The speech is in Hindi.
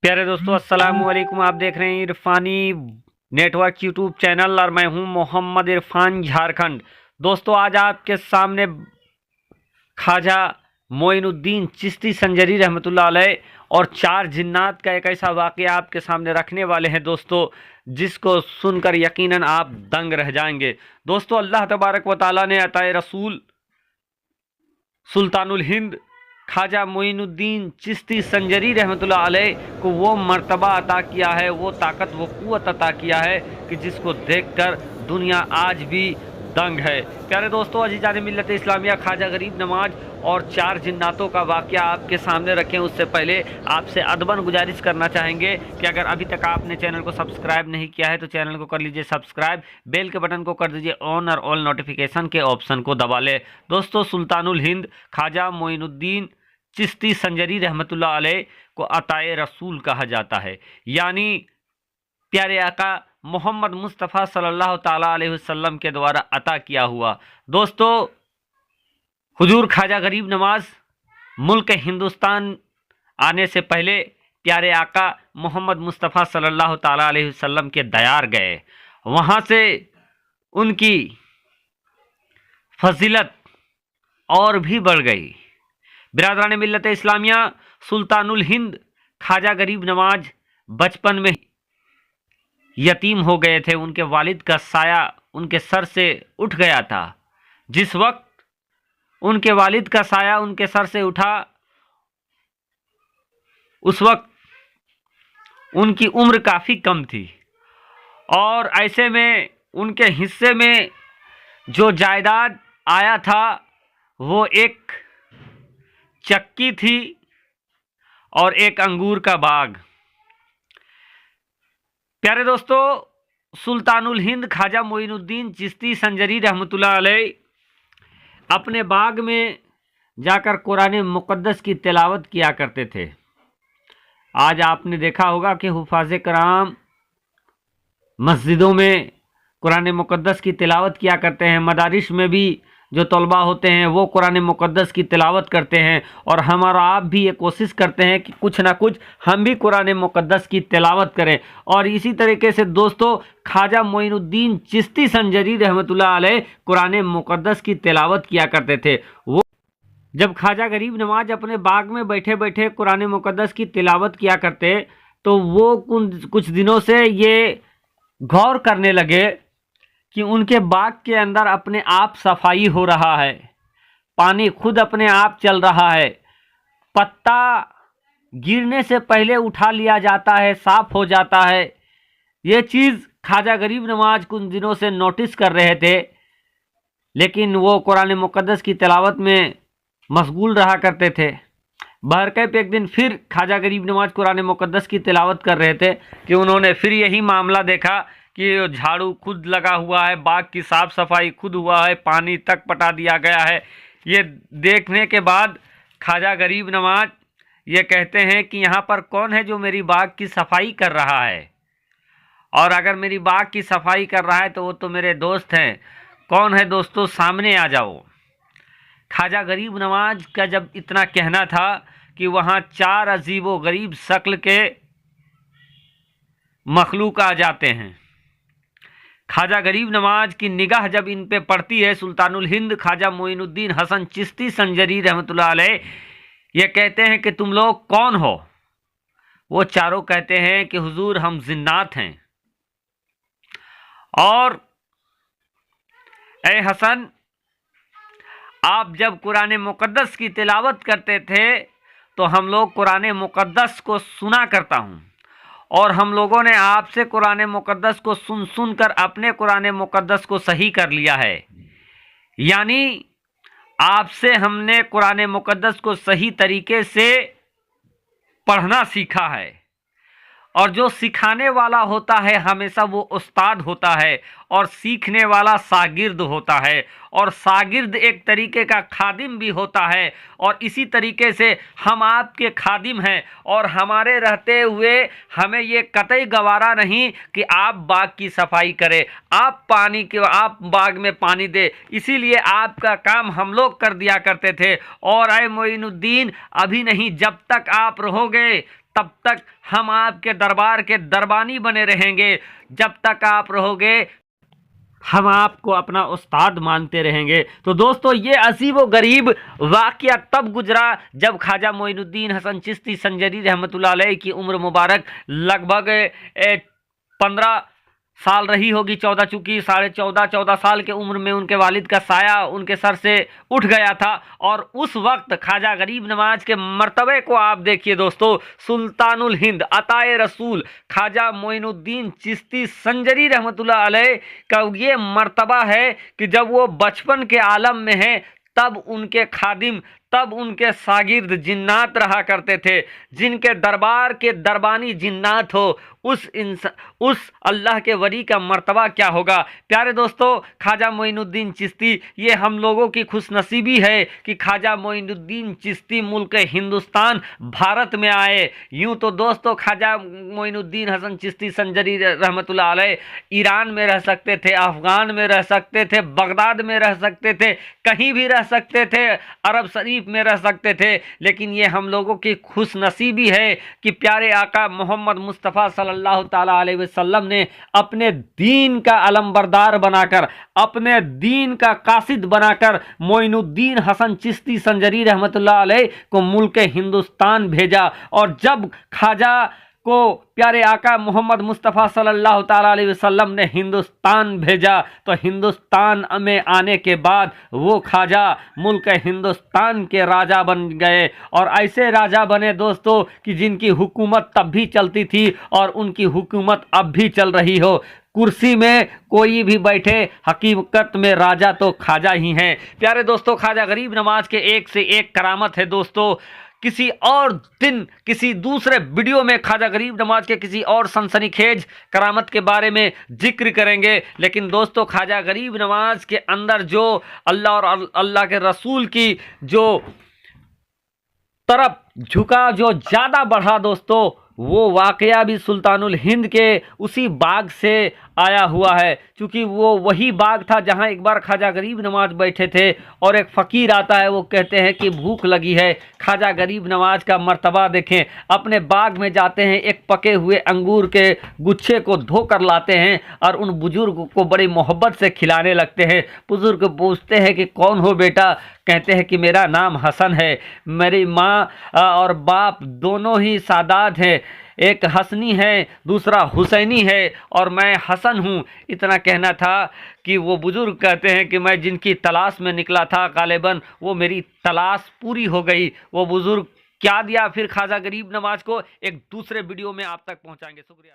प्यारे दोस्तों, अस्सलाम वालेकुम। आप देख रहे हैं इरफानी नेटवर्क यूट्यूब चैनल और मैं हूं मोहम्मद इरफान, झारखंड। दोस्तों, आज आपके सामने ख्वाजा मोइनुद्दीन चिश्ती संजरी रहमतुल्लाह अलैह और 4 जिन्नात का एक ऐसा वाक़या आपके सामने रखने वाले हैं दोस्तों, जिसको सुनकर यकीनन आप दंग रह जाएंगे। दोस्तों, अल्लाह तबारक व तआला ने अताए रसूल सुल्तानुल हिंद ख्वाजा मोइनुद्दीन चिश्ती संजरी रहमतुल्लाह अलैह को वो मर्तबा अता किया है, वो ताकत, वो क़ुव्वत अता किया है कि जिसको देखकर दुनिया आज भी दंग है। प्यारे दोस्तों, अजीज़ान मिल्लत इस्लामिया, ख्वाजा गरीब नवाज और 4 जिन्नातों का वाक़या आपके सामने रखें उससे पहले आपसे अदबन गुजारिश करना चाहेंगे कि अगर अभी तक आपने चैनल को सब्सक्राइब नहीं किया है तो चैनल को कर लीजिए सब्सक्राइब, बेल के बटन को कर दीजिए ऑन और ऑल नोटिफिकेशन के ऑप्शन को दबा ले। दोस्तों, सुल्तानुल हिंद ख्वाजा मोइनुद्दीन चिश्ती संजरी रहमतुल्लाह अलैह को अताए रसूल कहा जाता है, यानी प्यारे आका मोहम्मद मुस्तफ़ा सल्लल्लाहु ताला अलैहि वसल्लम के द्वारा अता किया हुआ। दोस्तों, हुजूर ख्वाजा गरीब नवाज मुल्क हिंदुस्तान आने से पहले प्यारे आका मोहम्मद मुस्तफ़ा सल्लल्लाहु ताला अलैहि वसल्लम के दयार गए। वहाँ से उनकी फजीलत और भी बढ़ गई। बिरादरान मिल्लत इस्लामिया, सुल्तानुल हिंद ख्वाजा गरीब नवाज बचपन में यतीम हो गए थे। उनके वालिद का साया उनके सर से उठ गया था। जिस वक्त उनके वालिद का साया उनके सर से उठा, उस वक्त उनकी उम्र काफ़ी कम थी और ऐसे में उनके हिस्से में जो जायदाद आया था वो एक चक्की थी और एक अंगूर का बाग। प्यारे दोस्तों, सुल्तानुल हिंद ख्वाजा मोइनुद्दीन चिश्ती संजरी रहमतुल्लाह अलैह अपने बाग में जाकर कुरान मुक़द्दस की तिलावत किया करते थे। आज आपने देखा होगा कि हुफ़ाज़े कराम मस्जिदों में कुरान मुक़द्दस की तिलावत किया करते हैं। मदारिस में भी जो तलबा होते हैं वो कुरान मुक़द्दस की तिलावत करते हैं और हम और आप भी ये कोशिश करते हैं कि कुछ ना कुछ हम भी कुरान मुक़द्दस की तिलावत करें। और इसी तरीके से दोस्तों, ख्वाजा मोइनुद्दीन चिश्ती संजरी रहमतुल्लाह अलैह कुरान मुक़द्दस की तिलावत किया करते थे। वो जब ख्वाजा गरीब नवाज अपने बाग में बैठे बैठे कुरान मुक़द्दस की तिलावत किया करते तो वो कुछ दिनों से ये गौर करने लगे कि उनके बाग के अंदर अपने आप सफाई हो रहा है, पानी खुद अपने आप चल रहा है, पत्ता गिरने से पहले उठा लिया जाता है, साफ हो जाता है। ये चीज़ ख्वाजा गरीब नवाज कुछ दिनों से नोटिस कर रहे थे, लेकिन वो कुरान मुक़द्दस की तिलावत में मशगूल रहा करते थे। बहरकैफ एक दिन फिर ख्वाजा गरीब नवाज कुरान मुक़द्दस की तिलावत कर रहे थे कि उन्होंने फिर यही मामला देखा कि झाड़ू खुद लगा हुआ है, बाग की साफ़ सफाई खुद हुआ है, पानी तक पटा दिया गया है। ये देखने के बाद ख्वाजा गरीब नवाज ये कहते हैं कि यहाँ पर कौन है जो मेरी बाग की सफाई कर रहा है, और अगर मेरी बाग की सफाई कर रहा है तो वो तो मेरे दोस्त हैं। कौन है दोस्तों, सामने आ जाओ। ख्वाजा गरीब नवाज का जब इतना कहना था कि वहाँ 4 अजीब व गरीब शक्ल के मखलूक आ जाते हैं। ख्वाजा गरीब नवाज की निगाह जब इन पे पड़ती है, सुल्तानुल हिंद ख्वाजा मोइनुद्दीन हसन चिश्ती संजरी रहमतुल्लाह अलैह ये कहते हैं कि तुम लोग कौन हो। वो चारों कहते हैं कि हुजूर हम जिन्नात हैं। और ए हसन, आप जब कुरान मुक़द्दस की तिलावत करते थे तो हम लोग कुरान मुक़द्दस को सुना करता हूँ और हम लोगों ने आपसे कुरान मुक़द्दस को सुन कर अपने कुरान मुक़द्दस को सही कर लिया है। यानी आपसे हमने कुरान मुक़द्दस को सही तरीके से पढ़ना सीखा है, और जो सिखाने वाला होता है हमेशा वो उस्ताद होता है और सीखने वाला शागिर्द होता है, और शागिर्द एक तरीके का खादिम भी होता है। और इसी तरीके से हम आपके खादिम हैं और हमारे रहते हुए हमें ये कतई गवारा नहीं कि आप बाग की सफाई करें, आप बाग में पानी दे, इसीलिए आपका काम हम लोग कर दिया करते थे। और ऐ मोइनुद्दीन, अभी नहीं, जब तक आप रहोगे तब तक हम आपके दरबार के दरबानी बने रहेंगे। जब तक आप रहोगे हम आपको अपना उस्ताद मानते रहेंगे। तो दोस्तों, ये अजीब व गरीब वाक़या तब गुजरा जब ख्वाजा मोइनुद्दीन हसन चिश्ती संजरी रहमतुल्लाह अलैह की उम्र मुबारक लगभग 15 साल रही होगी। 14, चूँकि 14.5 साल के उम्र में उनके वालिद का साया उनके सर से उठ गया था। और उस वक्त ख्वाजा गरीब नवाज के मर्तबे को आप देखिए दोस्तों। सुल्तानुल हिंद अताए रसूल ख्वाजा मोइनुद्दीन चिश्ती संजरी रहमतुल्लाह अलैह का ये मर्तबा है कि जब वो बचपन के आलम में है तब उनके खादिम, तब उनके शागिर्द जिन्नात रहा करते थे। जिनके दरबार के दरबानी जिन्नात हो, उस अल्लाह के वली का मर्तबा क्या होगा। प्यारे दोस्तों, ख्वाजा मोइनुद्दीन चिश्ती, ये हम लोगों की खुशनसीबी है कि ख्वाजा मोइनुद्दीन चिश्ती मुल्क हिंदुस्तान भारत में आए। यूँ तो दोस्तों ख्वाजा मोइनुद्दीन हसन चिश्ती संजरी रहमतुल्लाह अलैह ईरान में रह सकते थे, अफ़गान में रह सकते थे, बगदाद में रह सकते थे, कहीं भी रह सकते थे, अरब शरीफ में रह सकते थे। लेकिन ये हम लोगों की खुशनसीबी है कि प्यारे आका मोहम्मद मुस्तफ़ा सल्लल्लाहु ताला अलैहि वसल्लम ने अपने दीन का अलमबरदार बनाकर, अपने दीन का कासिद बनाकर मोइनुद्दीन हसन चिश्ती संजरी रहमतुल्लाह अलैह को मुल्क हिंदुस्तान भेजा। और जब ख्वाजा को प्यारे आका मोहम्मद मुस्तफ़ा सल्लल्लाहु ताला अलैहि वसल्लम ने हिंदुस्तान भेजा, तो हिंदुस्तान में आने के बाद वो ख्वाजा मुल्क हिंदुस्तान के राजा बन गए। और ऐसे राजा बने दोस्तों कि जिनकी हुकूमत तब भी चलती थी और उनकी हुकूमत अब भी चल रही हो। कुर्सी में कोई भी बैठे, हकीकत में राजा तो ख्वाजा ही हैं। प्यारे दोस्तों, ख्वाजा गरीब नवाज के एक से एक करामत है दोस्तों। किसी और दिन किसी दूसरे वीडियो में ख्वाजा गरीब नवाज के किसी और सनसनीखेज करामत के बारे में जिक्र करेंगे। लेकिन दोस्तों, ख्वाजा गरीब नवाज के अंदर जो अल्लाह और अल्लाह के रसूल की जो तरफ झुका, जो ज़्यादा बढ़ा दोस्तों, वो वाक़या भी सुल्तानुल हिंद के उसी बाग से आया हुआ है। क्योंकि वो वही बाग था जहां एक बार ख्वाजा गरीब नवाज बैठे थे और एक फ़कीर आता है, वो कहते हैं कि भूख लगी है। ख्वाजा गरीब नवाज का मर्तबा देखें, अपने बाग में जाते हैं, एक पके हुए अंगूर के गुच्छे को धो कर लाते हैं और उन बुज़ुर्ग को बड़ी मोहब्बत से खिलाने लगते हैं। बुज़ुर्ग पूछते हैं कि कौन हो बेटा? कहते हैं कि मेरा नाम हसन है, मेरी माँ और बाप दोनों ही सादात हैं, एक हसनी है, दूसरा हुसैनी है और मैं हसन हूँ। इतना कहना था कि वो बुज़ुर्ग कहते हैं कि मैं जिनकी तलाश में निकला था गालिबन वो मेरी तलाश पूरी हो गई। वो बुज़ुर्ग क्या दिया फिर ख्वाजा गरीब नवाज को, एक दूसरे वीडियो में आप तक पहुँचाएंगे। शुक्रिया।